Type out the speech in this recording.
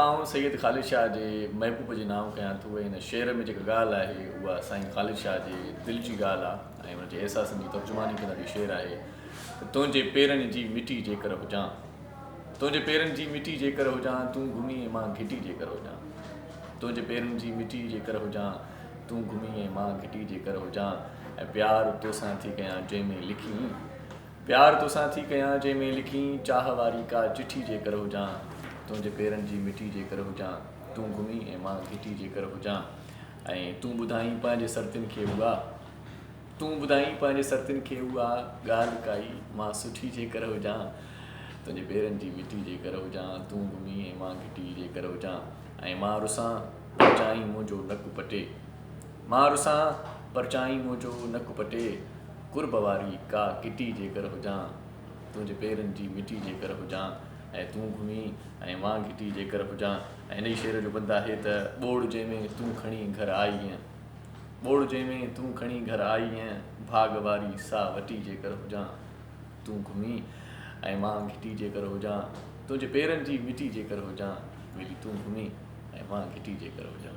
आउं सैयद ख़ालिद शाह जे महबूब जे नाम कयां थो। हिन शेर में जेका ॻाल्हि आहे उहा साईं ख़ालिद शाह जे दिलि जी ॻाल्हि आहे ऐं हुनजे अहसासनि जी तर्जुमानी कंदड़ शेर आहे त तुंहिंजे पेरनि जी मिटी जेकर हुजां, तुंहिंजे पेरनि जी मिटी जेकर हुजां, तूं घुमी ऐं मां घिटी जेकर हुजां। तुंहिंजे पेरनि जी मिटी जेकर हुजां, तूं घुमी ऐं मां घिटी जेकर हुजां। ऐं प्यार तोसां थी कयां जंहिंमें लिखी, प्यार तोसां थी कयां जंहिंमें लिखी, चाह वारी का चिठी जेकर हुजां। तुंहिंजे पेरनि जी मिटी जेकर हुजां, तूं घुमी ऐं मां घिटी जेकर हुजां। ऐं तूं ॿुधाई पंहिंजे सर्तियुनि खे उहा, तूं ॿुधाई पंहिंजे सर्तियुनि खे उहा ॻाल्हि काई मां सुठी जेकर हुजां। तुंहिंजे पेरनि जी मिटी जेकर हुजां, तूं घुमी ऐं मां घिटी जेकर हुजां। ऐं मां रुसां परचाई मुंहिंजो नकु पटे, मां रुसां परचाई मुंहिंजो नकु पटे, कुर्ब वारी का किटी जेकर हुजां। तुंहिंजे पेरनि जी मिटी जेकर हुजां ऐं तूं घुमी ऐं मां घिटी जेकर हुजां। ऐं हिन ई शेर जो बंदु आहे त ॿोड़ जंहिंमें तूं खणी घर आई आहीं, ॿोड़ जंहिंमें तूं खणी घर आई आहीं, भाग वारी सा वटी जेकर हुजां। तूं घुमी ऐं मां घिटी जेकर हुजां। तुंहिंजे पेरनि जी मिटी जेकर हुजां, वेली तूं घुमी ऐं मां घिटी जेकर हुजां।